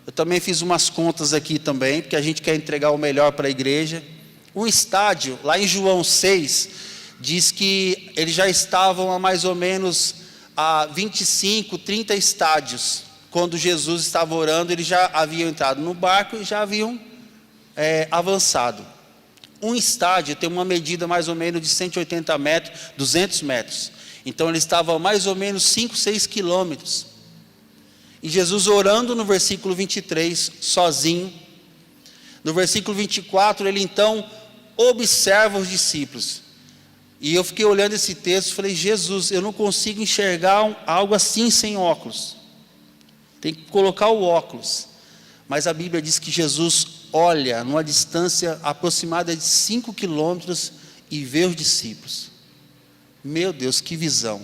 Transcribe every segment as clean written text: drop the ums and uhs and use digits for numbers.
Eu também fiz umas contas aqui também, porque a gente quer entregar o melhor para a igreja. Um estádio, lá em João 6, diz que eles já estavam a mais ou menos a 25, 30 estádios. Quando Jesus estava orando, eles já haviam entrado no barco e já haviam avançado. Um estádio tem uma medida mais ou menos de 180 metros, 200 metros. Então ele estava a mais ou menos 5, 6 quilômetros. E Jesus orando no versículo 23, sozinho. No versículo 24, ele então observa os discípulos. E eu fiquei olhando esse texto e falei, Jesus, eu não consigo enxergar algo assim sem óculos. Tem que colocar o óculos. Mas a Bíblia diz que Jesus olha numa distância aproximada de 5 quilômetros e vê os discípulos. Meu Deus, que visão.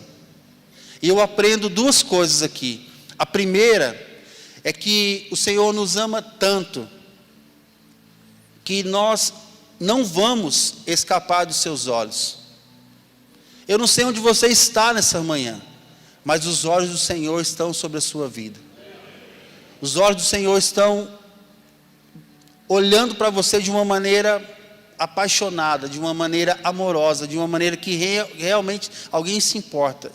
E eu aprendo duas coisas aqui. A primeira é que o Senhor nos ama tanto que nós não vamos escapar dos seus olhos. Eu não sei onde você está nessa manhã, mas os olhos do Senhor estão sobre a sua vida. Os olhos do Senhor estão olhando para você de uma maneira apaixonada, de uma maneira amorosa, de uma maneira que realmente alguém se importa.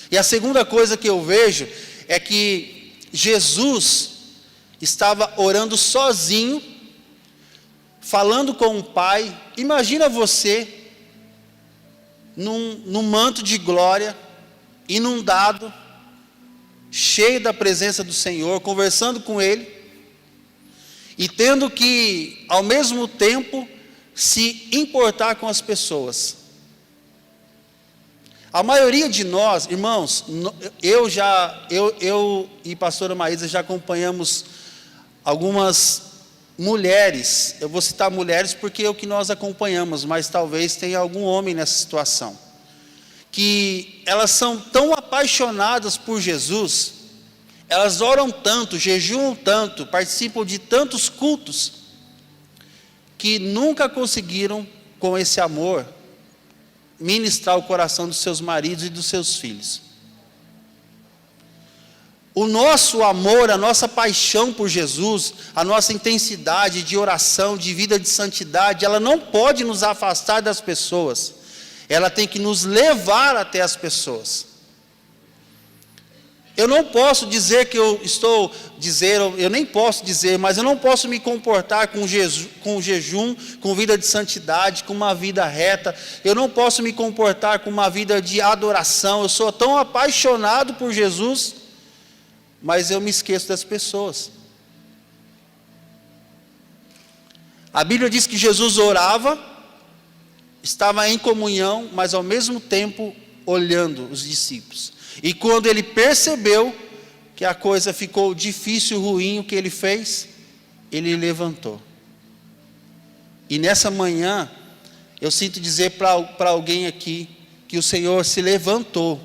E a segunda coisa que eu vejo é que Jesus estava orando sozinho, falando com o Pai. Imagina você num manto de glória, inundado, cheio da presença do Senhor, conversando com Ele, e tendo que, ao mesmo tempo, se importar com as pessoas. A maioria de nós, irmãos, eu e pastora Maísa já acompanhamos algumas mulheres. Eu vou citar mulheres porque é o que nós acompanhamos, mas talvez tenha algum homem nessa situação, que elas são tão apaixonadas por Jesus, elas oram tanto, jejuam tanto, participam de tantos cultos, que nunca conseguiram, com esse amor, ministrar o coração dos seus maridos e dos seus filhos. O nosso amor, a nossa paixão por Jesus, a nossa intensidade de oração, de vida de santidade, ela não pode nos afastar das pessoas, ela tem que nos levar até as pessoas. Eu não posso dizer que eu nem posso dizer, mas eu não posso me comportar com jejum, com vida de santidade, com uma vida reta. Eu não posso me comportar com uma vida de adoração. Eu sou tão apaixonado por Jesus, mas eu me esqueço das pessoas. A Bíblia diz que Jesus orava, estava em comunhão, mas ao mesmo tempo olhando os discípulos. E quando ele percebeu que a coisa ficou difícil, ruim, o que ele fez? Ele levantou. E nessa manhã, eu sinto dizer para alguém aqui, que o Senhor se levantou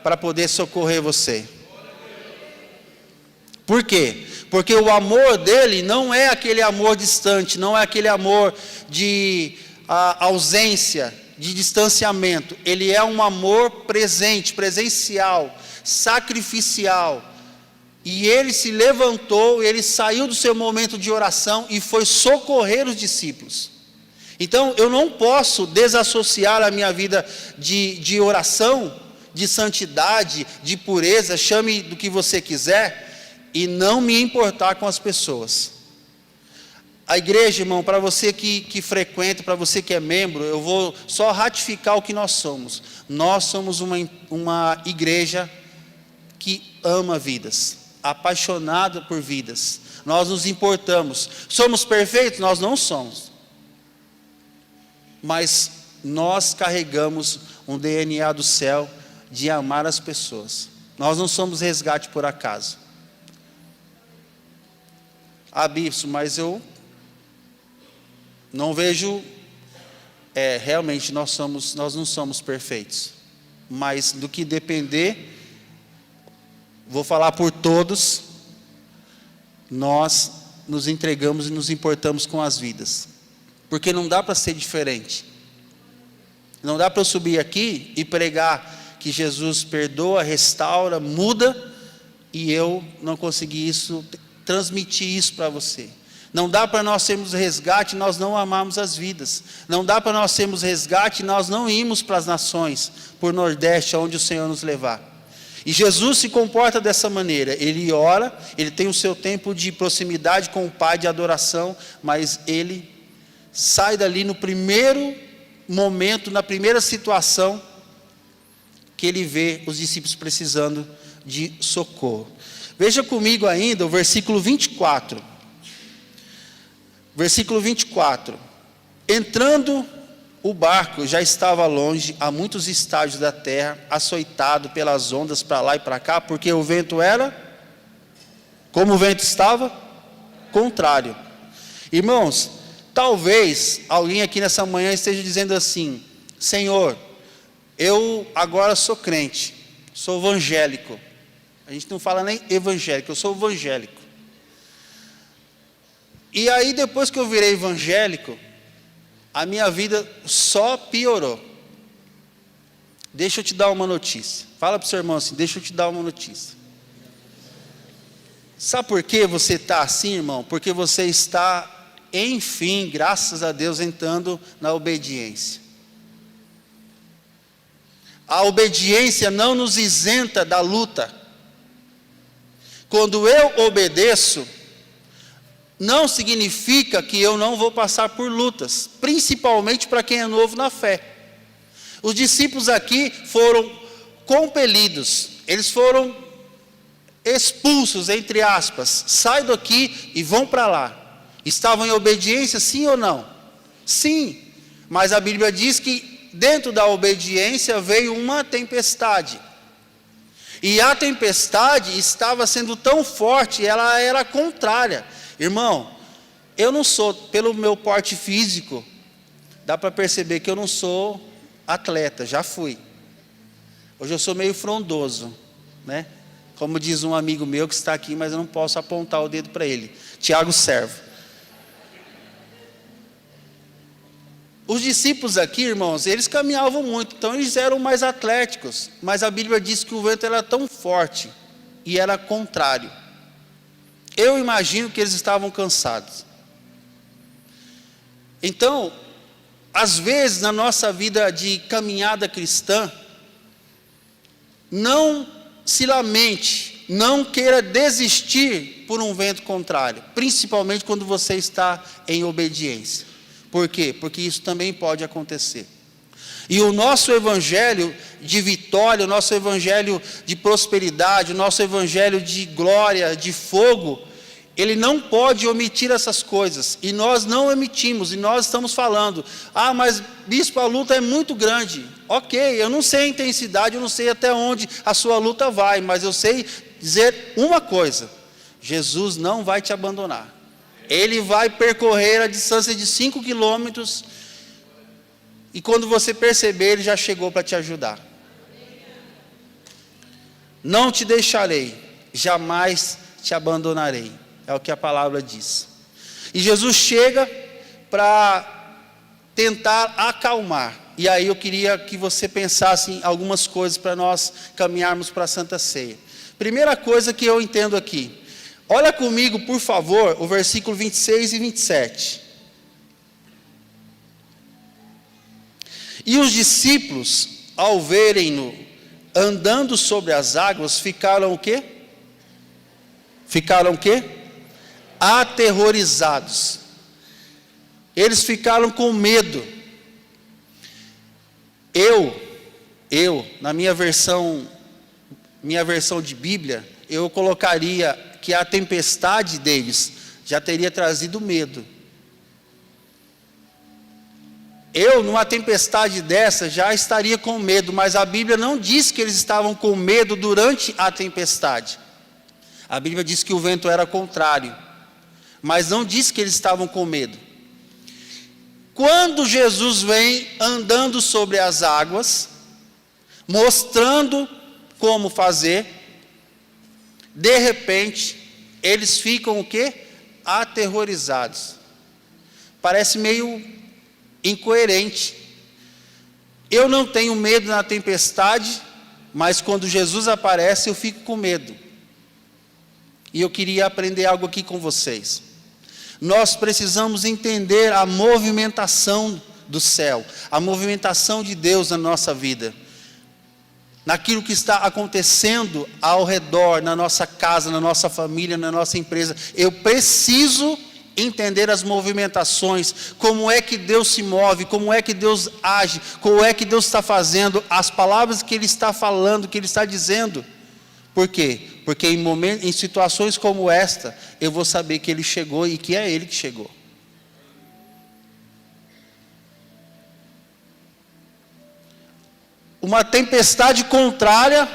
para poder socorrer você. Por quê? Porque o amor dele não é aquele amor distante, não é aquele amor de ausência, de distanciamento. Ele é um amor presente, presencial, sacrificial. E ele se levantou, ele saiu do seu momento de oração e foi socorrer os discípulos. Então eu não posso desassociar a minha vida de oração, de santidade, de pureza, chame do que você quiser, e não me importar com as pessoas. A igreja, irmão, para você que frequenta, para você que é membro, eu vou só ratificar o que nós somos. Nós somos uma igreja que ama vidas, apaixonada por vidas. Nós nos importamos. Somos perfeitos? Nós não somos. Mas nós carregamos um DNA do céu de amar as pessoas. Nós não somos resgate por acaso. Bispo, mas eu não vejo, realmente nós não somos perfeitos, mas do que depender, vou falar por todos, nós nos entregamos e nos importamos com as vidas, porque não dá para ser diferente. Não dá para eu subir aqui e pregar que Jesus perdoa, restaura, muda, e eu não consegui transmitir isso para você. Não dá para nós sermos resgate e nós não amarmos as vidas. Não dá para nós sermos resgate e nós não irmos para as nações, por Nordeste, aonde o Senhor nos levar. E Jesus se comporta dessa maneira. Ele ora, ele tem o seu tempo de proximidade com o Pai, de adoração, mas ele sai dali no primeiro momento, na primeira situação, que ele vê os discípulos precisando de socorro. Veja comigo ainda o versículo 24. Versículo 24. Entrando o barco já estava longe, a muitos estádios da terra, açoitado pelas ondas para lá e para cá, porque o vento era, como o vento estava? Contrário. Irmãos, talvez alguém aqui nessa manhã esteja dizendo assim: Senhor, eu agora sou crente, sou evangélico. A gente não fala nem evangélico, eu sou evangélico. E aí depois que eu virei evangélico, a minha vida só piorou. Deixa eu te dar uma notícia. Fala para o seu irmão assim: deixa eu te dar uma notícia. Sabe por que você está assim, irmão? Porque você está, enfim, graças a Deus, entrando na obediência. A obediência não nos isenta da luta. Quando eu obedeço, não significa que eu não vou passar por lutas, principalmente para quem é novo na fé. Os discípulos aqui foram compelidos, eles foram expulsos, entre aspas, sai daqui e vão para lá. Estavam em obediência, sim ou não? Sim, mas a Bíblia diz que dentro da obediência veio uma tempestade. E a tempestade estava sendo tão forte, ela era contrária. Irmão, eu não sou, pelo meu porte físico, dá para perceber que eu não sou atleta, já fui. Hoje eu sou meio frondoso, né? Como diz um amigo meu que está aqui, mas eu não posso apontar o dedo para ele, Tiago Servo. Os discípulos aqui, irmãos, eles caminhavam muito, então eles eram mais atléticos, mas a Bíblia diz que o vento era tão forte e era contrário. Eu imagino que eles estavam cansados. Então, às vezes na nossa vida de caminhada cristã, não se lamente, não queira desistir por um vento contrário, principalmente quando você está em obediência. Por quê? Porque isso também pode acontecer. E o nosso evangelho de vitória, o nosso evangelho de prosperidade, o nosso evangelho de glória, de fogo, ele não pode omitir essas coisas. E nós não omitimos, e nós estamos falando: ah, mas bispo, a luta é muito grande. Ok, eu não sei a intensidade, eu não sei até onde a sua luta vai, mas eu sei dizer uma coisa: Jesus não vai te abandonar. Ele vai percorrer a distância de 5 quilômetros, e quando você perceber, ele já chegou para te ajudar. Não te deixarei, jamais te abandonarei, é o que a palavra diz. E Jesus chega para tentar acalmar. E aí eu queria que você pensasse em algumas coisas para nós caminharmos para a Santa Ceia. Primeira coisa que eu entendo aqui, olha comigo, por favor, o versículo 26 e 27. E os discípulos, ao verem-no andando sobre as águas, ficaram o quê? Ficaram o quê? Aterrorizados. Eles ficaram com medo. Eu, na minha versão de Bíblia, eu colocaria que a tempestade deles já teria trazido medo. Eu, numa tempestade dessa, já estaria com medo, mas a Bíblia não diz que eles estavam com medo durante a tempestade. A Bíblia diz que o vento era contrário, mas não diz que eles estavam com medo. Quando Jesus vem andando sobre as águas, mostrando como fazer, de repente, eles ficam o quê? Aterrorizados. Parece meio incoerente. Eu não tenho medo na tempestade, mas quando Jesus aparece eu fico com medo. E eu queria aprender algo aqui com vocês. Nós precisamos entender a movimentação do céu, a movimentação de Deus na nossa vida, naquilo que está acontecendo ao redor, na nossa casa, na nossa família, na nossa empresa. Eu preciso entender as movimentações, como é que Deus se move, como é que Deus age, como é que Deus está fazendo, as palavras que Ele está falando, que Ele está dizendo. Por quê? Porque em situações como esta, eu vou saber que Ele chegou e que é Ele que chegou. Uma tempestade contrária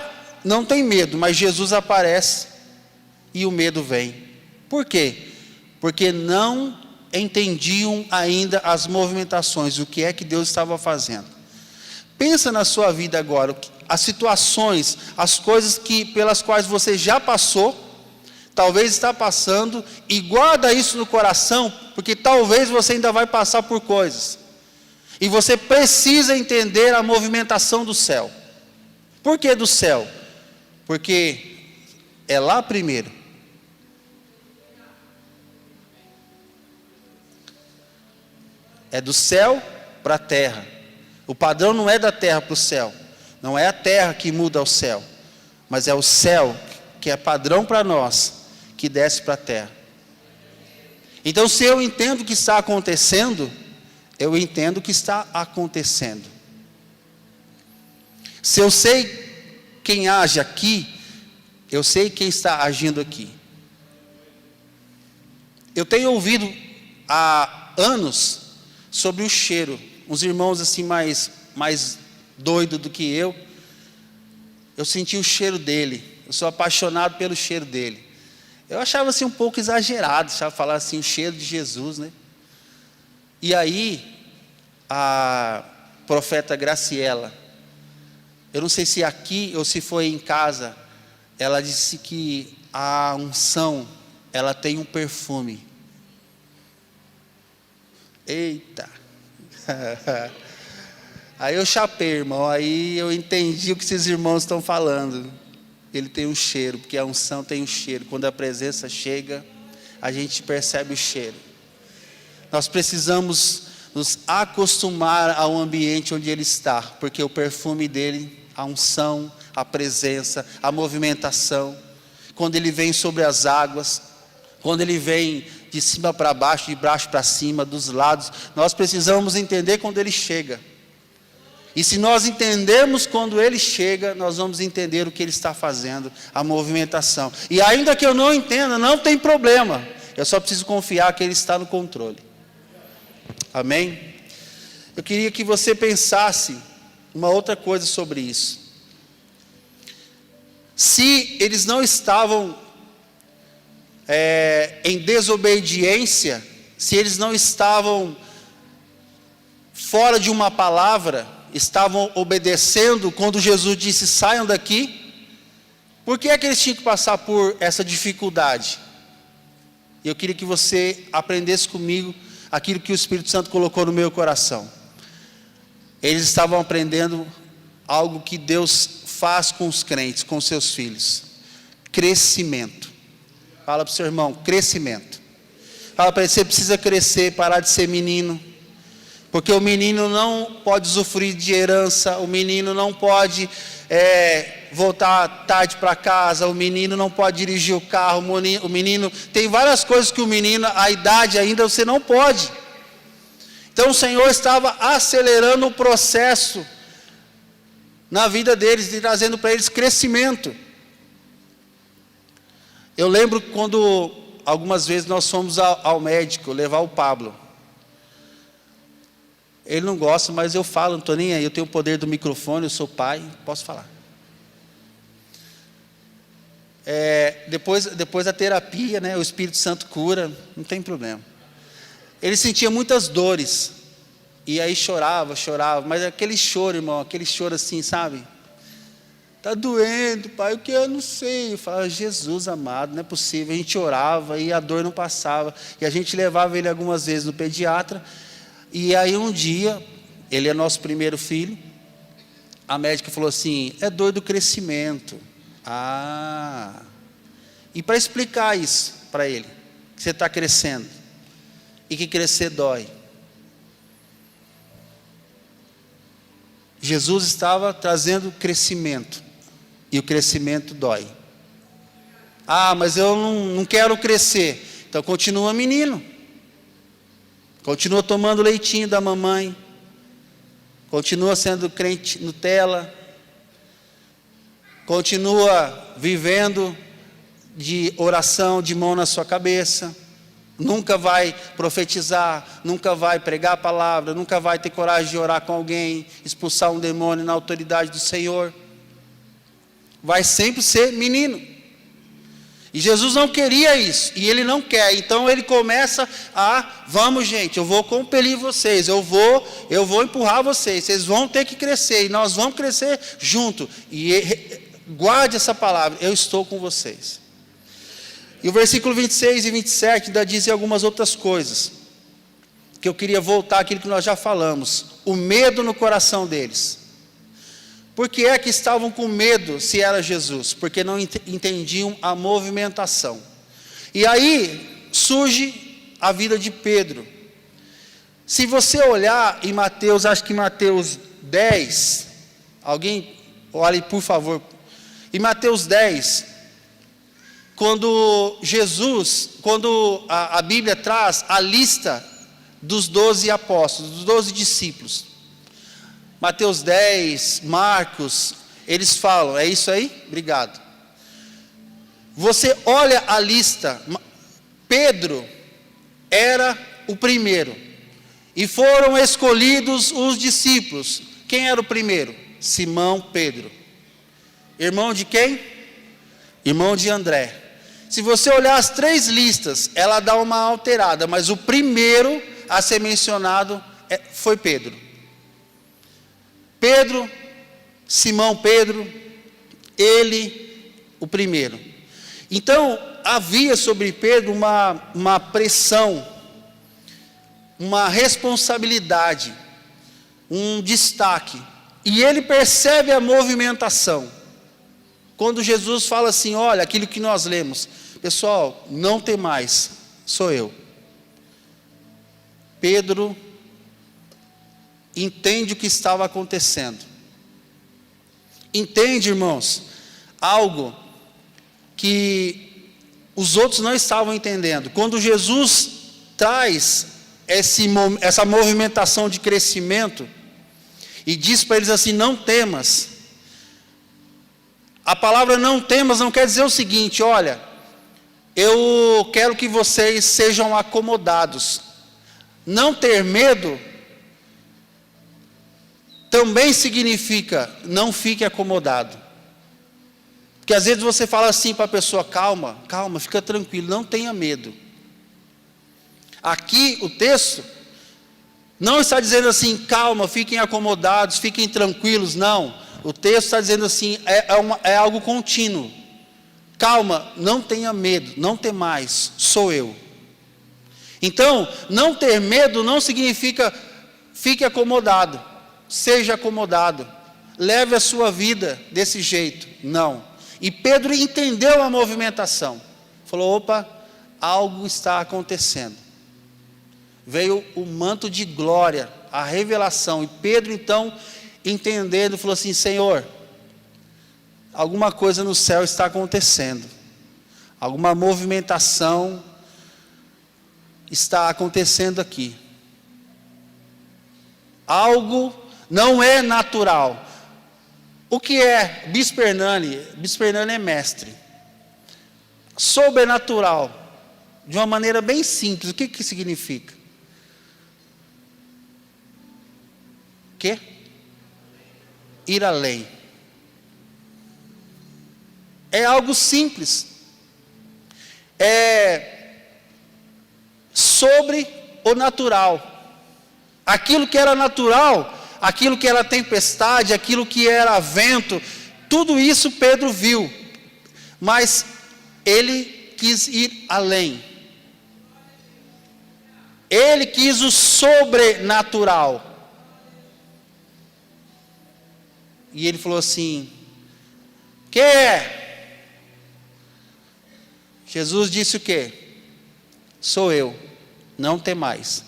não tem medo, mas Jesus aparece e o medo vem. Por quê? Porque não entendiam ainda as movimentações, o que é que Deus estava fazendo. Pensa na sua vida agora, as situações, as coisas pelas quais você já passou, talvez está passando, e guarda isso no coração, porque talvez você ainda vai passar por coisas. E você precisa entender a movimentação do céu. Por que do céu? Porque é lá primeiro. É do céu para a terra. O padrão não é da terra para o céu. Não é a terra que muda ao céu, mas é o céu que é padrão para nós, que desce para a terra. Então, se eu entendo o que está acontecendo, eu entendo o que está acontecendo. Se eu sei quem age aqui, eu sei quem está agindo aqui. Eu tenho ouvido há anos sobre o cheiro. Uns irmãos assim mais doido do que eu senti o cheiro dele, eu sou apaixonado pelo cheiro dele. Eu achava assim um pouco exagerado, já falar assim, o cheiro de Jesus, né? E aí, a profeta Graciela, eu não sei se aqui ou se foi em casa, ela disse que a unção, ela tem um perfume. Eita! Aí eu chapei, irmão, aí eu entendi o que esses irmãos estão falando. Ele tem um cheiro, porque a unção tem um cheiro. Quando a presença chega, a gente percebe o cheiro. Nós precisamos nos acostumar ao ambiente onde Ele está, porque o perfume dele, a unção, a presença, a movimentação, quando Ele vem sobre as águas, quando Ele vem de cima para baixo, de baixo para cima, dos lados, nós precisamos entender quando Ele chega. E se nós entendermos quando Ele chega, nós vamos entender o que Ele está fazendo, a movimentação. E ainda que eu não entenda, não tem problema. Eu só preciso confiar que Ele está no controle. Amém? Eu queria que você pensasse uma outra coisa sobre isso. Se eles não estavam em desobediência, se eles não estavam fora de uma palavra, estavam obedecendo quando Jesus disse saiam daqui, por que é que eles tinham que passar por essa dificuldade? Eu queria que você aprendesse comigo aquilo que o Espírito Santo colocou no meu coração. Eles estavam aprendendo algo que Deus faz com os crentes, com os seus filhos: crescimento. Fala para o seu irmão, crescimento. Fala para ele, você precisa crescer, parar de ser menino. Porque o menino não pode usufruir de herança, o menino não pode voltar tarde para casa, o menino não pode dirigir o carro, o menino tem várias coisas que o menino, a idade ainda você não pode. Então o Senhor estava acelerando o processo na vida deles e trazendo para eles crescimento. Eu lembro quando algumas vezes nós fomos ao médico levar o Pablo. Ele não gosta, mas eu falo, não estou nem aí, eu tenho o poder do microfone, eu sou pai, posso falar. Depois da terapia, né, o Espírito Santo cura, não tem problema. Ele sentia muitas dores, e aí chorava, mas aquele choro, irmão, aquele choro assim, sabe? Está doendo, pai, o que eu não sei. Eu falava, Jesus amado, não é possível. A gente orava e a dor não passava, e a gente levava ele algumas vezes no pediatra. E aí um dia, ele é nosso primeiro filho, a médica falou assim, é dor do crescimento. E para explicar isso para ele, que você está crescendo, e que crescer dói. Jesus estava trazendo crescimento, e o crescimento dói. Ah, mas eu não quero crescer. Então continua menino, continua tomando leitinho da mamãe, continua sendo crente Nutella, continua vivendo de oração, de mão na sua cabeça, nunca vai profetizar, nunca vai pregar a palavra, nunca vai ter coragem de orar com alguém, expulsar um demônio na autoridade do Senhor, vai sempre ser menino. E Jesus não queria isso, e Ele não quer, então Ele começa vamos gente, eu vou compelir vocês, eu vou empurrar vocês, vocês vão ter que crescer, e nós vamos crescer junto, e guarde essa palavra, eu estou com vocês. E o versículo 26 e 27 ainda dizem algumas outras coisas, que eu queria voltar àquilo que nós já falamos, o medo no coração deles. Por que é que estavam com medo se era Jesus? Porque não entendiam a movimentação. E aí surge a vida de Pedro. Se você olhar em Mateus, acho que Mateus 10, alguém olhe por favor, em Mateus 10, quando a Bíblia traz a lista dos 12 apóstolos, dos 12 discípulos, Mateus 10, Marcos, eles falam, é isso aí? Obrigado. Você olha a lista, Pedro era o primeiro, e foram escolhidos os discípulos. Quem era o primeiro? Simão Pedro. Irmão de quem? Irmão de André. Se você olhar as 3 listas, ela dá uma alterada, mas o primeiro a ser mencionado foi Pedro. Pedro, Simão Pedro, ele, o primeiro. Então, havia sobre Pedro uma pressão, uma responsabilidade, um destaque. E ele percebe a movimentação. Quando Jesus fala assim, olha, aquilo que nós lemos, pessoal, não tem mais, sou eu. Pedro entende o que estava acontecendo. Entende, irmãos, algo que os outros não estavam entendendo. Quando Jesus traz essa movimentação de crescimento e diz para eles assim, não temas. A palavra não temas não quer dizer o seguinte, olha, eu quero que vocês sejam acomodados. Não ter medo também significa não fique acomodado. Porque às vezes você fala assim para a pessoa, calma, fica tranquilo, não tenha medo. Aqui o texto não está dizendo assim, calma, fiquem acomodados, fiquem tranquilos, não. O texto está dizendo assim, é algo contínuo. Calma, não tenha medo, não temais, sou eu. Então, não ter medo não significa fique acomodado, seja acomodado, leve a sua vida desse jeito, não. E Pedro entendeu a movimentação, falou, opa, algo está acontecendo. Veio o manto de glória, a revelação, e Pedro então, entendendo, falou assim, Senhor, alguma coisa no céu está acontecendo, alguma movimentação está acontecendo aqui, algo não é natural. O que é Bispo Hernani? Bispo Hernani é mestre. Sobrenatural, de uma maneira bem simples, o que significa? O quê? Ir além. É algo simples. É sobre o natural. Aquilo que era natural, aquilo que era tempestade, aquilo que era vento, tudo isso Pedro viu, mas ele quis ir além. Ele quis o sobrenatural. E ele falou assim, quem é? Jesus disse o quê? Sou eu, não temais.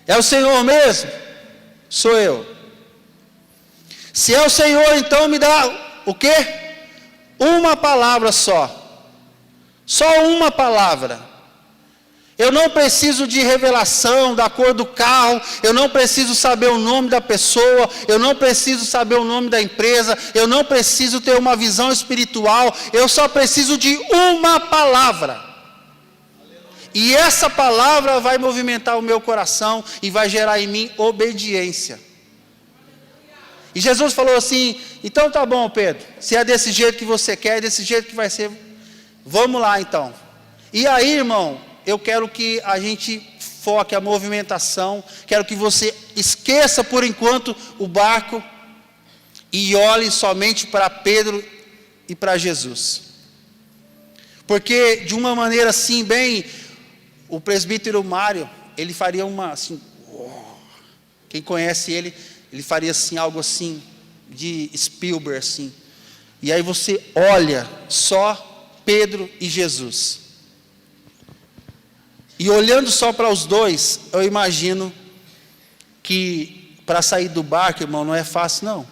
É o Senhor mesmo? Sou eu. Se é o Senhor, então me dá o quê? Uma palavra só. Só uma palavra. Eu não preciso de revelação da cor do carro, eu não preciso saber o nome da pessoa, eu não preciso saber o nome da empresa, eu não preciso ter uma visão espiritual, eu só preciso de uma palavra. E essa palavra vai movimentar o meu coração e vai gerar em mim obediência. E Jesus falou assim: então tá bom, Pedro, se é desse jeito que você quer, é desse jeito que vai ser, vamos lá então. E aí, irmão, eu quero que a gente foque a movimentação, quero que você esqueça por enquanto o barco e olhe somente para Pedro e para Jesus. Porque de uma maneira assim, bem, o presbítero Mário, ele faria uma assim, quem conhece ele faria assim, algo assim, de Spielberg assim. E aí você olha só Pedro e Jesus. E olhando só para os dois, eu imagino que para sair do barco, irmão, não é fácil não.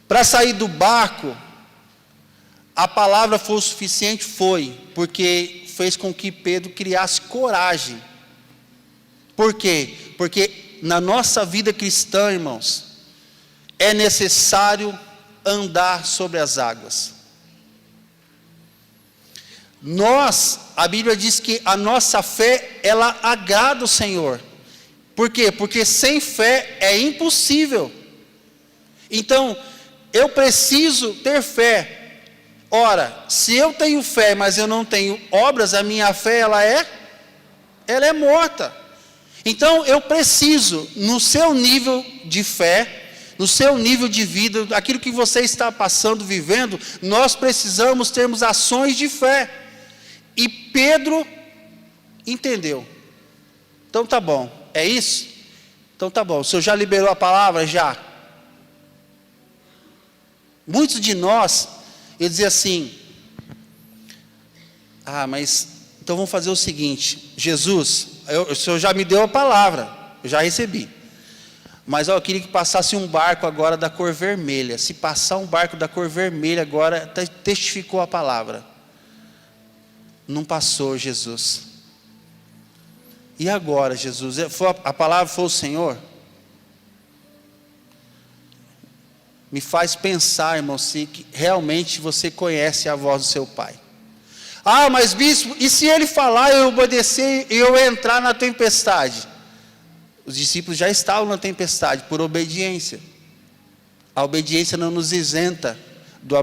Para sair do barco, a palavra foi o suficiente? Foi, porque fez com que Pedro criasse coragem. Por quê? Porque na nossa vida cristã, irmãos, é necessário andar sobre as águas. A Bíblia diz que a nossa fé, ela agrada o Senhor. Por quê? Porque sem fé é impossível. Então, eu preciso ter fé. Ora, se eu tenho fé, mas eu não tenho obras, a minha fé, ela é morta. Então, eu preciso, no seu nível de fé, no seu nível de vida, aquilo que você está passando, vivendo, nós precisamos termos ações de fé. E Pedro entendeu. Então tá bom, é isso? Então tá bom, o Senhor já liberou a palavra? Já. Muitos de nós, eu dizia assim, mas então vamos fazer o seguinte, Jesus, o Senhor já me deu a palavra, eu já recebi. Mas eu queria que passasse um barco agora da cor vermelha. Se passar um barco da cor vermelha agora, testificou a palavra. Não passou, Jesus. E agora, Jesus? A palavra foi o Senhor? Me faz pensar, irmão, se realmente você conhece a voz do seu Pai. Mas bispo, e se ele falar, eu obedecer e eu entrar na tempestade? Os discípulos já estavam na tempestade por obediência. A obediência não nos isenta do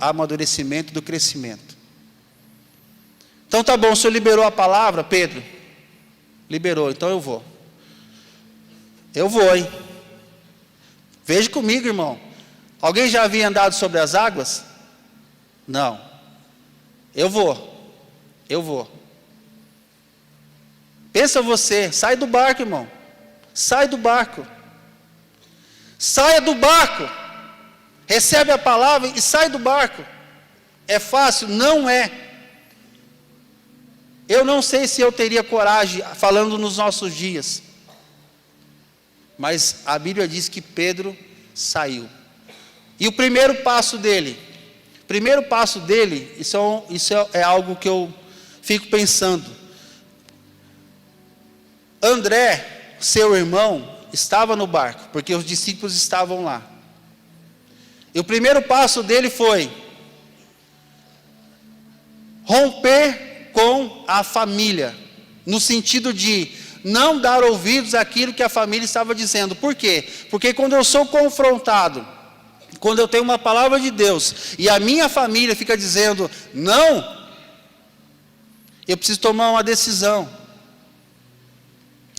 amadurecimento, do crescimento. Então tá bom, o Senhor liberou a palavra, Pedro? Liberou, então eu vou. Eu vou, hein? Veja comigo, irmão. Alguém já havia andado sobre as águas? Não. Eu vou. Pensa você, sai do barco, irmão. Sai do barco. Saia do barco. Recebe a palavra e sai do barco. É fácil? Não é. Eu não sei se eu teria coragem, falando nos nossos dias. Mas a Bíblia diz que Pedro saiu. E o primeiro passo dele, isso é algo que eu fico pensando. André, seu irmão, estava no barco, porque os discípulos estavam lá. E o primeiro passo dele foi romper com a família, no sentido de não dar ouvidos àquilo que a família estava dizendo. Por quê? Porque quando eu sou confrontado, quando eu tenho uma palavra de Deus, e a minha família fica dizendo não, eu preciso tomar uma decisão.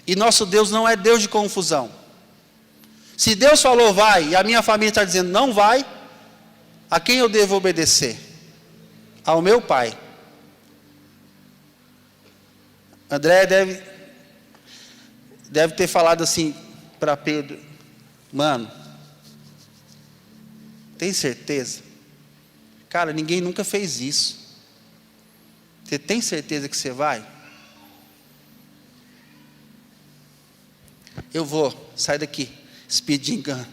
E nosso Deus não é Deus de confusão. Se Deus falou vai, e a minha família está dizendo não vai, a quem eu devo obedecer? Ao meu pai. André deve ter falado assim para Pedro: mano, tem certeza? Cara, ninguém nunca fez isso. Você tem certeza que você vai? Eu vou, sai daqui, speed gun.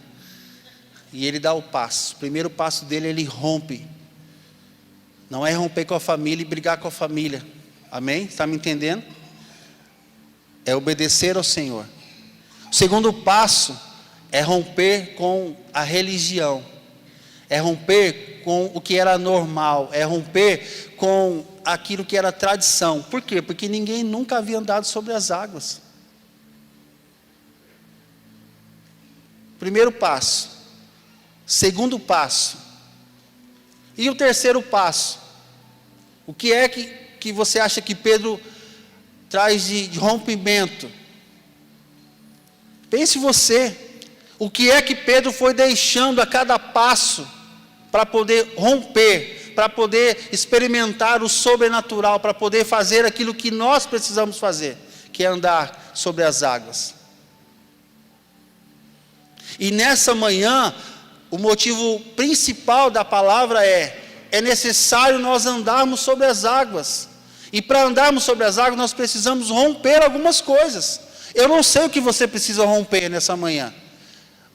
E ele dá o passo. O primeiro passo dele, ele rompe. Não é romper com a família e brigar com a família. Amém? Está me entendendo? É obedecer ao Senhor. O segundo passo é romper com a religião. É romper com o que era normal. É romper com aquilo que era tradição. Por quê? Porque ninguém nunca havia andado sobre as águas. Primeiro passo. Segundo passo. E o terceiro passo? O que é que você acha que Pedro traz de rompimento? Pense você. O que é que Pedro foi deixando a cada passo para poder romper, para poder experimentar o sobrenatural, para poder fazer aquilo que nós precisamos fazer, que é andar sobre as águas. E nessa manhã, o motivo principal da palavra é necessário nós andarmos sobre as águas. E para andarmos sobre as águas, nós precisamos romper algumas coisas. Eu não sei o que você precisa romper nessa manhã.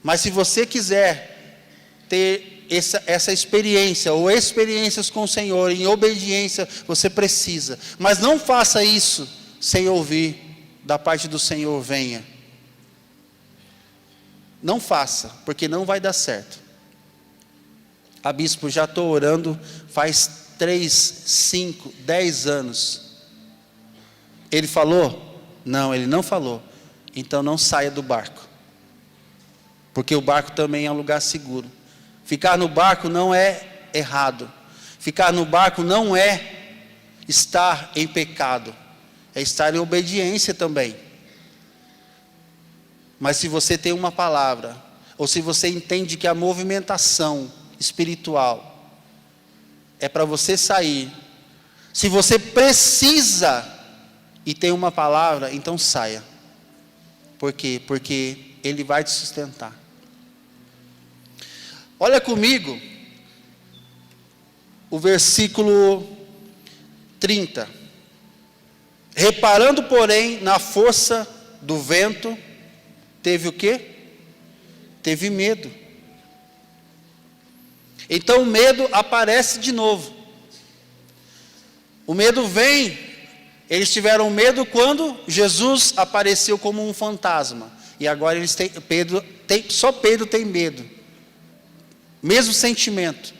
Mas se você quiser ter essa experiência, ou experiências com o Senhor, em obediência, você precisa. Mas não faça isso sem ouvir da parte do Senhor, venha. Não faça, porque não vai dar certo. Ah, bispo, já estou orando faz 3, 5, 10 anos. Ele falou? Não, ele não falou. Então não saia do barco. Porque o barco também é um lugar seguro. Ficar no barco não é errado. Ficar no barco não é estar em pecado. É estar em obediência também. Mas se você tem uma palavra, ou se você entende que a movimentação espiritual é para você sair, se você precisa e tem uma palavra, então saia. Por quê? Porque Ele vai te sustentar. Olha comigo o versículo 30. Reparando, porém, na força do vento, teve o quê? Teve medo. Então o medo aparece de novo. O medo vem. Eles tiveram medo quando Jesus apareceu como um fantasma. E agora só Pedro tem medo. Mesmo sentimento.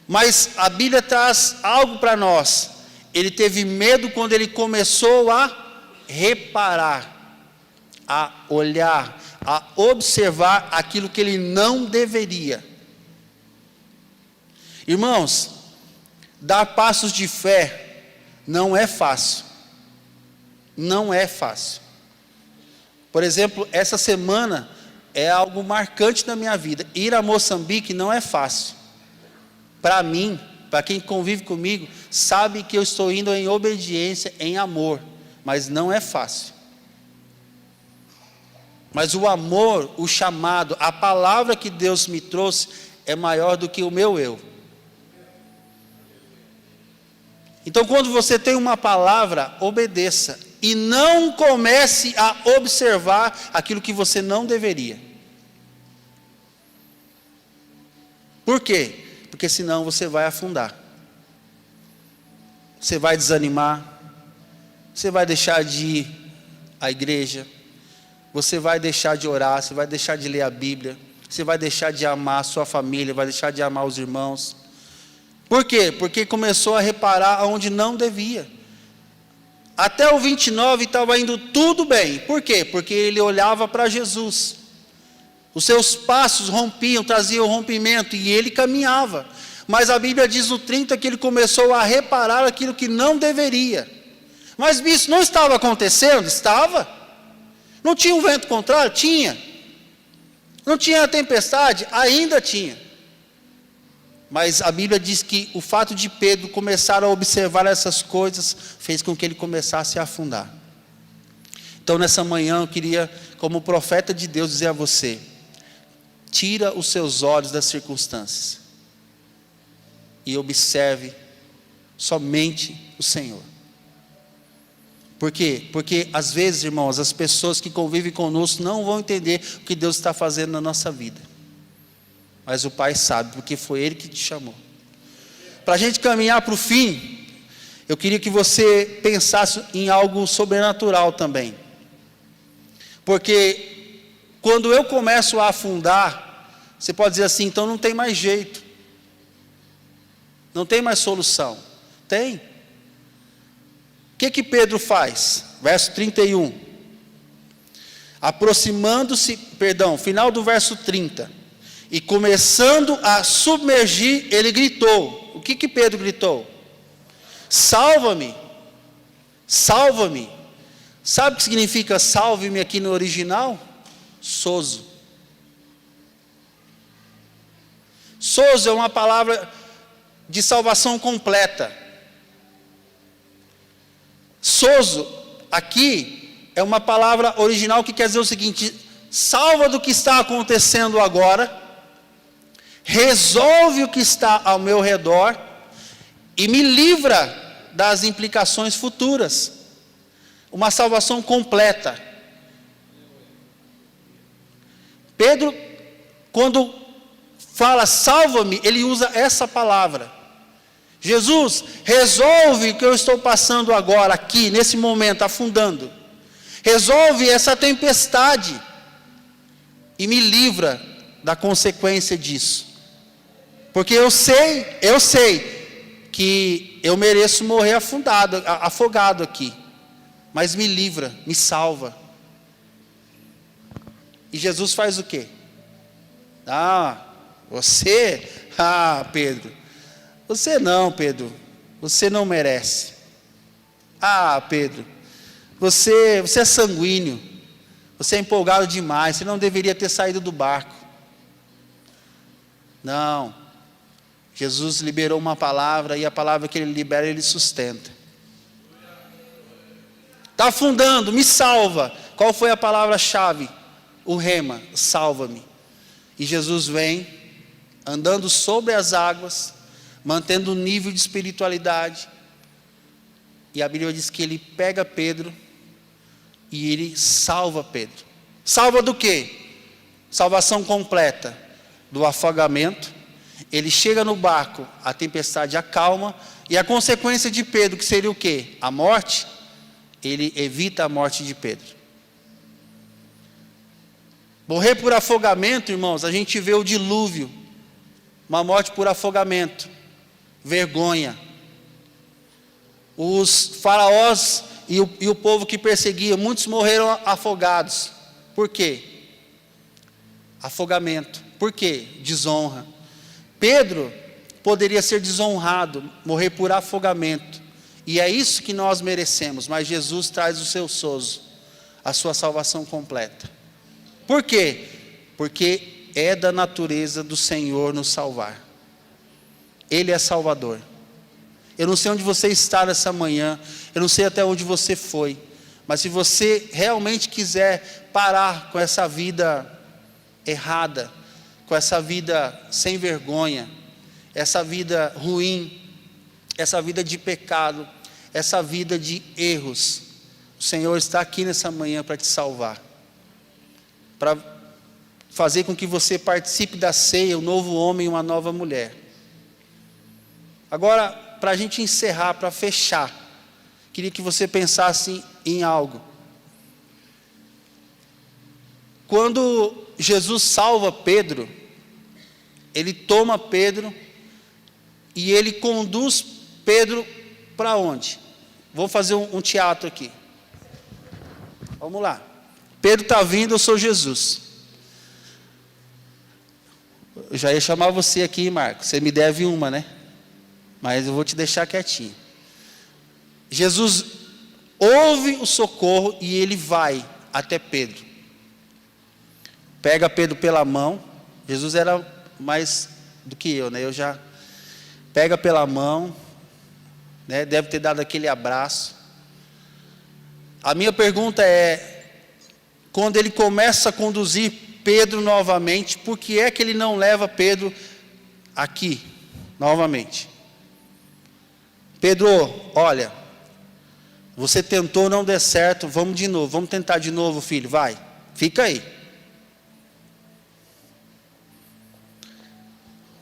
Mas a Bíblia traz algo para nós. Ele teve medo quando ele começou a reparar, a olhar, a observar aquilo que ele não deveria. Irmãos, dar passos de fé não é fácil. Não é fácil. Por exemplo, essa semana é algo marcante na minha vida. Ir a Moçambique não é fácil. Para mim, para quem convive comigo, sabe que eu estou indo em obediência, em amor. Mas não é fácil. Mas o amor, o chamado, a palavra que Deus me trouxe é maior do que o meu eu. Então, quando você tem uma palavra, obedeça. E não comece a observar aquilo que você não deveria. Por quê? Porque senão você vai afundar. Você vai desanimar. Você vai deixar de ir à igreja. Você vai deixar de orar. Você vai deixar de ler a Bíblia. Você vai deixar de amar a sua família. Vai deixar de amar os irmãos. Por quê? Porque começou a reparar onde não devia. Até o 29 estava indo tudo bem. Por quê? Porque ele olhava para Jesus. Os seus passos rompiam, traziam rompimento e ele caminhava. Mas a Bíblia diz no 30 que ele começou a reparar aquilo que não deveria. Mas isso não estava acontecendo? Estava. Não tinha um vento contrário? Tinha. Não tinha a tempestade? Ainda tinha. Mas a Bíblia diz que o fato de Pedro começar a observar essas coisas fez com que ele começasse a afundar. Então nessa manhã eu queria, como profeta de Deus, dizer a você: tira os seus olhos das circunstâncias. e observe somente o Senhor. Por quê? Porque às vezes, irmãos, as pessoas que convivem conosco não vão entender o que Deus está fazendo na nossa vida. Mas o Pai sabe, porque foi Ele que te chamou. Para a gente caminhar para o fim, eu queria que você pensasse em algo sobrenatural também. Porque quando eu começo a afundar, você pode dizer assim, então não tem mais jeito. Não tem mais solução. Tem. O que Pedro faz? Verso 31. Final do verso 30. E começando a submergir, ele gritou. O que Pedro gritou? Salva-me, salva-me. Sabe o que significa salve-me aqui no original? Sozo. Sozo é uma palavra de salvação completa. Sozo, aqui, é uma palavra original que quer dizer o seguinte: salva do que está acontecendo agora, resolve o que está ao meu redor e me livra das implicações futuras. Uma salvação completa. Pedro, quando fala salva-me, ele usa essa palavra. Jesus, resolve o que eu estou passando agora, aqui, nesse momento, afundando. Resolve essa tempestade e me livra da consequência disso. Porque eu sei que eu mereço morrer afogado aqui. Mas me livra, me salva. E Jesus faz o quê? Pedro, você não merece. Pedro, você é sanguíneo, você é empolgado demais, você não deveria ter saído do barco. Não, Jesus liberou uma palavra, e a palavra que Ele libera, Ele sustenta. Está afundando, me salva. Qual foi a palavra-chave? O rema, salva-me. E Jesus vem, andando sobre as águas, mantendo o nível de espiritualidade. E a Bíblia diz que Ele pega Pedro e Ele salva Pedro. Salva do quê? Salvação completa. Do afogamento. Ele chega no barco, a tempestade acalma, e a consequência de Pedro, que seria o quê? A morte. Ele evita a morte de Pedro. Morrer por afogamento, irmãos, a gente vê o dilúvio. Uma morte por afogamento. Vergonha. Os faraós e o povo que perseguia, muitos morreram afogados. Por quê? Afogamento. Por quê? Desonra. Pedro poderia ser desonrado, morrer por afogamento. E é isso que nós merecemos, mas Jesus traz o seu sozo, a sua salvação completa. Por quê? Porque é da natureza do Senhor nos salvar. Ele é Salvador. Eu não sei onde você está nessa manhã, eu não sei até onde você foi, mas se você realmente quiser parar com essa vida errada, com essa vida sem vergonha, essa vida ruim, essa vida de pecado, essa vida de erros, o Senhor está aqui nessa manhã para te salvar, para fazer com que você participe da ceia, um novo homem e uma nova mulher. Agora, para a gente encerrar, para fechar, queria que você pensasse em algo. Quando Jesus salva Pedro, Ele toma Pedro e Ele conduz Pedro para onde? Vou fazer um teatro aqui. Vamos lá. Pedro está vindo, eu sou Jesus. Eu já ia chamar você aqui, Marcos. Você me deve uma, né? Mas eu vou te deixar quietinho. Jesus ouve o socorro e Ele vai até Pedro. Pega Pedro pela mão. Jesus era mais do que eu, né? Eu já pega pela mão, né? Deve ter dado aquele abraço. A minha pergunta é: quando Ele começa a conduzir Pedro novamente, por que é que Ele não leva Pedro aqui novamente? Pedro, olha, você tentou, não deu certo, vamos de novo, vamos tentar de novo, filho, vai, fica aí.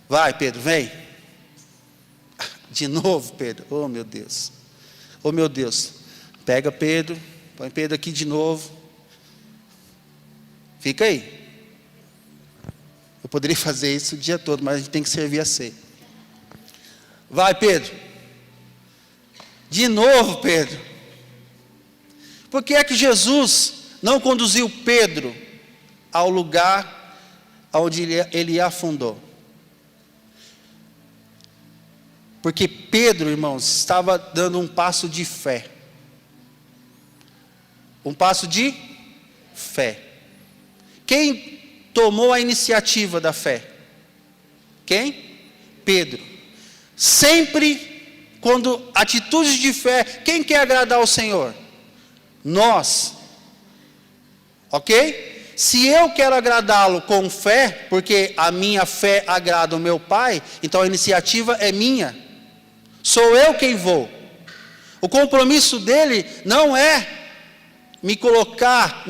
Vai, Pedro, vem. De novo, Pedro, oh meu Deus, oh meu Deus. Pega Pedro, põe Pedro aqui de novo. Fica aí. Eu poderia fazer isso o dia todo, mas a gente tem que servir a ceia. Vai, Pedro. De novo, Pedro. Por que é que Jesus não conduziu Pedro ao lugar onde ele afundou? Porque Pedro, irmãos, estava dando um passo de fé. Um passo de fé. Quem tomou a iniciativa da fé? Quem? Pedro. Sempre, quando atitudes de fé, quem quer agradar ao Senhor? Nós. Ok? Se eu quero agradá-lo com fé, porque a minha fé agrada o meu Pai, então a iniciativa é minha. Sou eu quem vou. O compromisso dele não é me colocar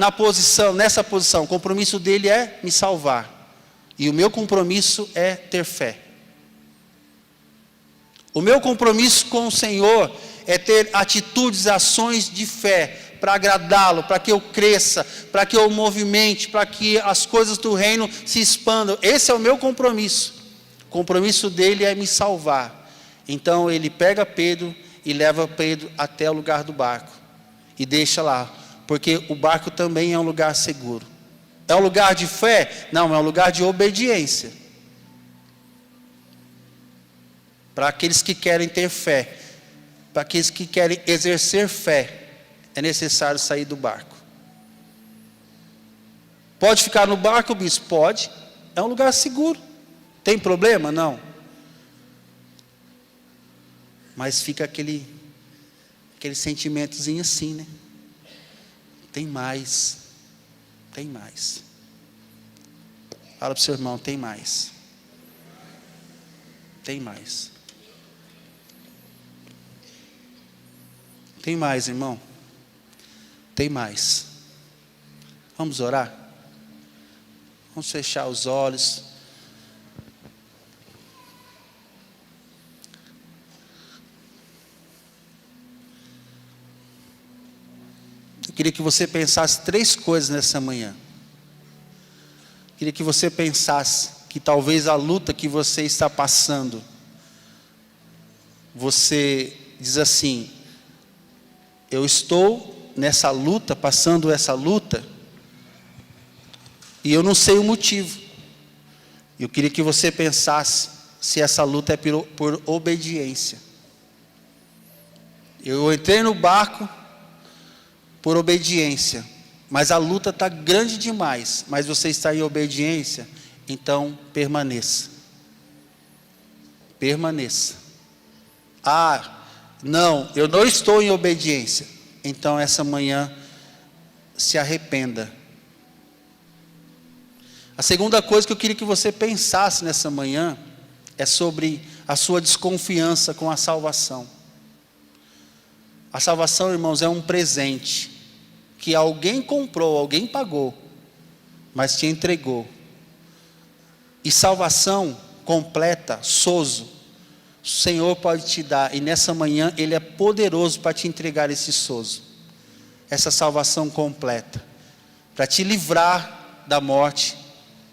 nessa posição. O compromisso dele é me salvar. E o meu compromisso é ter fé. O meu compromisso com o Senhor é ter atitudes, ações de fé, para agradá-lo, para que eu cresça, para que eu movimente, para que as coisas do reino se expandam. Esse é o meu compromisso. O compromisso dele é me salvar. Então ele pega Pedro e leva Pedro até o lugar do barco e deixa lá, porque o barco também é um lugar seguro. É um lugar de fé? Não, é um lugar de obediência. Para aqueles que querem ter fé, para aqueles que querem exercer fé, é necessário sair do barco. Pode ficar no barco, bispo? Pode. É um lugar seguro. Tem problema? Não. Mas fica aquele sentimentozinho assim, né? Tem mais. Tem mais. Fala para o seu irmão, tem mais. Tem mais. Tem mais, irmão. Tem mais. Vamos orar? Vamos fechar os olhos. Eu queria que você pensasse 3 coisas nessa manhã. Eu queria que você pensasse que talvez a luta que você está passando, você diz assim: eu estou nessa luta, passando essa luta, e eu não sei o motivo. Eu queria que você pensasse se essa luta é por obediência. Eu entrei no barco por obediência, mas a luta está grande demais, mas você está em obediência, então permaneça. Permaneça. Ah, não, eu não estou em obediência. Então essa manhã se arrependa. A segunda coisa que eu queria que você pensasse nessa manhã é sobre a sua desconfiança com a salvação. A salvação, irmãos, é um presente que alguém comprou, alguém pagou, mas te entregou. E salvação completa, sozo, o Senhor pode te dar, e nessa manhã Ele é poderoso para te entregar esse sozo, essa salvação completa, para te livrar da morte,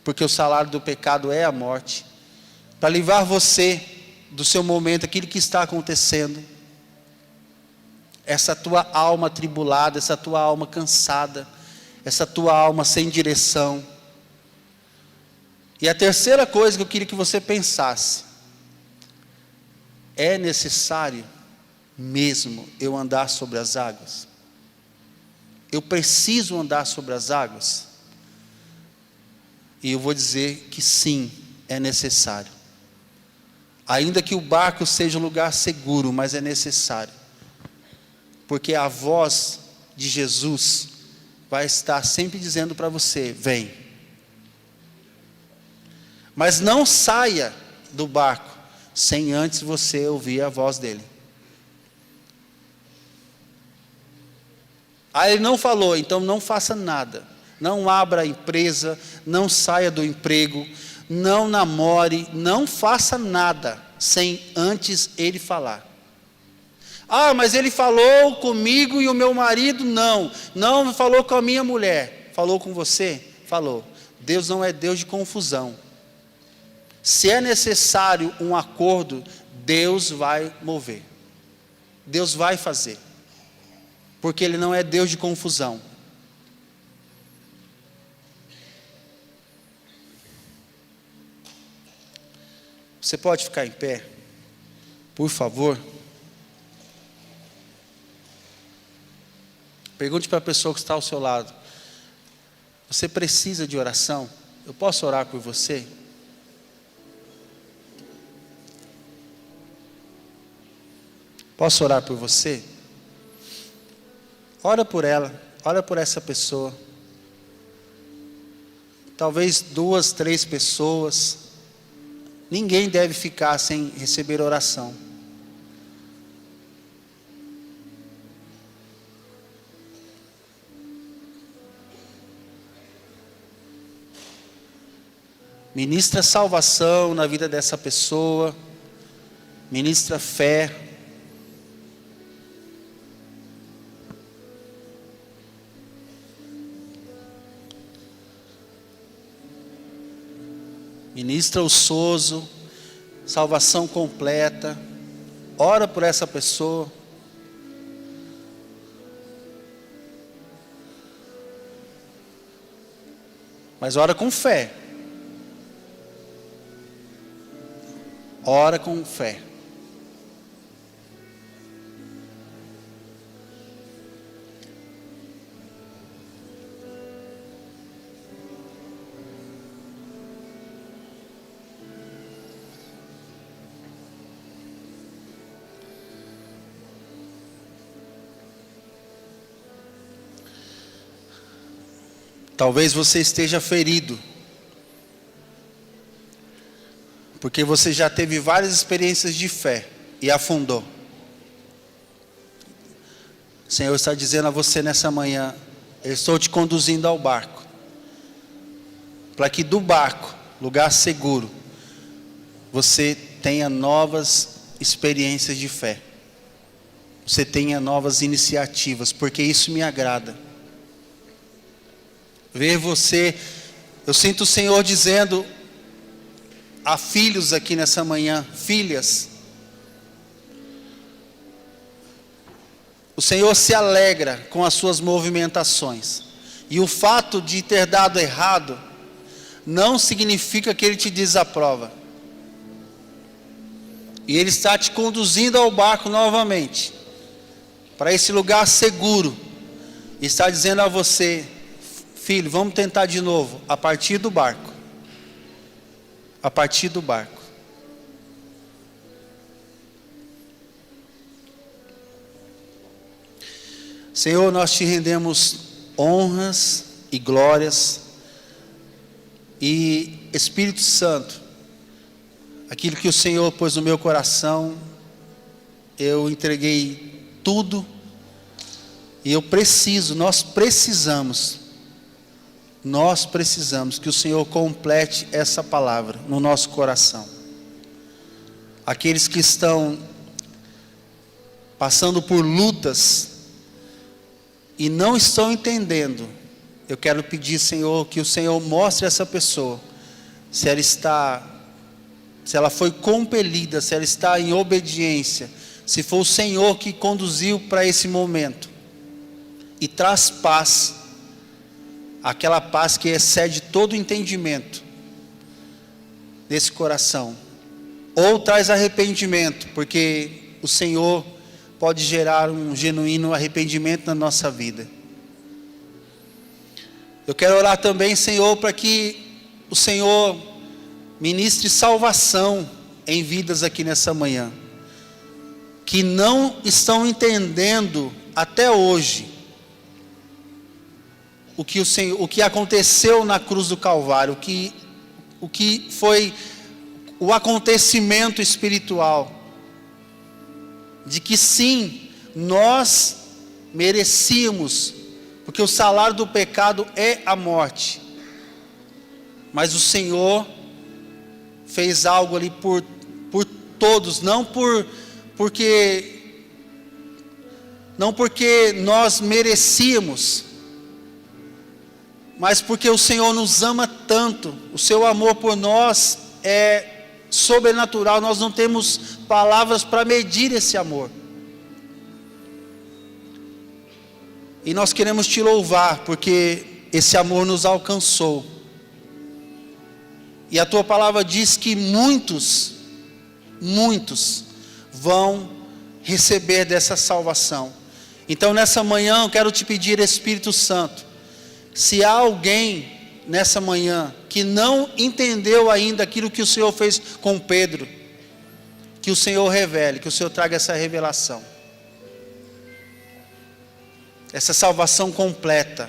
porque o salário do pecado é a morte, para livrar você do seu momento, aquilo que está acontecendo, essa tua alma atribulada, essa tua alma cansada, essa tua alma sem direção. E a terceira coisa que eu queria que você pensasse: é necessário mesmo eu andar sobre as águas? Eu preciso andar sobre as águas? E eu vou dizer que sim, é necessário. Ainda que o barco seja um lugar seguro, mas é necessário. Porque a voz de Jesus vai estar sempre dizendo para você: vem. Mas não saia do barco sem antes você ouvir a voz dele. Ah, ele não falou, então não faça nada. Não abra a empresa, não saia do emprego, não namore, não faça nada sem antes ele falar. Ah, mas ele falou comigo e o meu marido não falou com a minha mulher. Falou com você? Falou. Deus não é Deus de confusão. Se é necessário um acordo, Deus vai mover. Deus vai fazer. Porque Ele não é Deus de confusão. Você pode ficar em pé, por favor? Pergunte para a pessoa que está ao seu lado: você precisa de oração? Eu posso orar por você? Posso orar por você? Ora por ela, ora por essa pessoa. Talvez 2, 3 pessoas. Ninguém deve ficar sem receber oração. Ministra salvação na vida dessa pessoa. Ministra fé. Ministra o sozo, salvação completa. Ora por essa pessoa. Mas ora com fé. Ora com fé. Talvez você esteja ferido, porque você já teve várias experiências de fé e afundou. O Senhor está dizendo a você nessa manhã: eu estou te conduzindo ao barco, para que do barco, lugar seguro, você tenha novas experiências de fé, você tenha novas iniciativas, porque isso me agrada. Ver você, eu sinto o Senhor dizendo a filhos aqui nessa manhã: filhas, o Senhor se alegra com as suas movimentações, e o fato de ter dado errado não significa que Ele te desaprova, e Ele está te conduzindo ao barco novamente, para esse lugar seguro, e está dizendo a você: filho, vamos tentar de novo, a partir do barco. A partir do barco. Senhor, nós te rendemos honras e glórias. E Espírito Santo, aquilo que o Senhor pôs no meu coração, eu entreguei tudo. E nós precisamos que o Senhor complete essa palavra no nosso coração. Aqueles que estão passando por lutas e não estão entendendo, eu quero pedir, Senhor, que o Senhor mostre a essa pessoa se ela foi compelida, se ela está em obediência, se foi o Senhor que conduziu para esse momento, e traz paz, aquela paz que excede todo o entendimento nesse coração, ou traz arrependimento, porque o Senhor pode gerar um genuíno arrependimento na nossa vida. Eu quero orar também, Senhor, para que o Senhor ministre salvação em vidas aqui nessa manhã, que não estão entendendo até hoje o que aconteceu na cruz do Calvário, o que foi o acontecimento espiritual, de que sim, nós merecíamos porque o salário do pecado é a morte. Mas o Senhor fez algo ali por todos, não porque nós merecíamos, mas porque o Senhor nos ama tanto. O seu amor por nós é sobrenatural, nós não temos palavras para medir esse amor. E nós queremos te louvar, porque esse amor nos alcançou. E a tua palavra diz que muitos vão receber dessa salvação. Então nessa manhã eu quero te pedir, Espírito Santo, se há alguém nessa manhã que não entendeu ainda aquilo que o Senhor fez com Pedro, que o Senhor revele, que o Senhor traga essa revelação, essa salvação completa.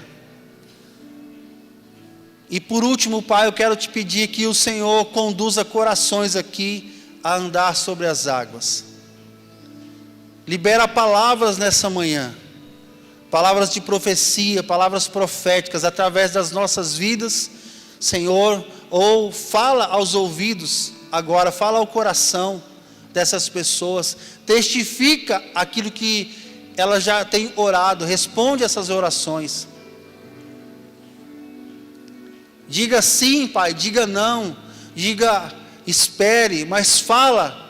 E por último, Pai, eu quero te pedir que o Senhor conduza corações aqui a andar sobre as águas. Libera palavras nessa manhã, palavras de profecia, palavras proféticas através das nossas vidas, Senhor, ou fala aos ouvidos agora, fala ao coração dessas pessoas, testifica aquilo que ela já tem orado, responde essas orações. Diga sim, Pai, diga não, diga espere, mas fala.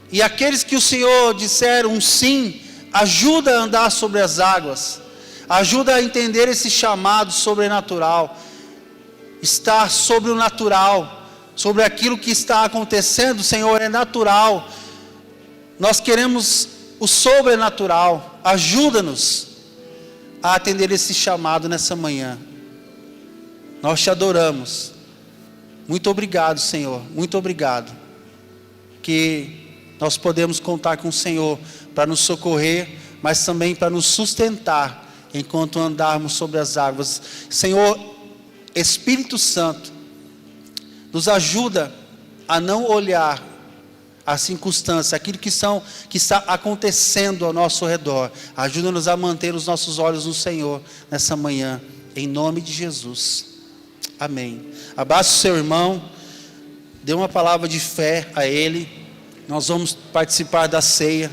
E aqueles que o Senhor disser um sim, ajuda a andar sobre as águas, ajuda a entender esse chamado sobrenatural, estar sobre o natural, sobre aquilo que está acontecendo. Senhor, é natural, nós queremos o sobrenatural. Ajuda-nos a atender esse chamado nessa manhã. Nós te adoramos. Muito obrigado, Senhor, muito obrigado, que nós podemos contar com o Senhor para nos socorrer, mas também para nos sustentar enquanto andarmos sobre as águas. Senhor, Espírito Santo, nos ajuda a não olhar a circunstância, aquilo que está acontecendo ao nosso redor. Ajuda-nos a manter os nossos olhos no Senhor nessa manhã, em nome de Jesus. Amém. Abraça o seu irmão, dê uma palavra de fé a ele. Nós vamos participar da ceia.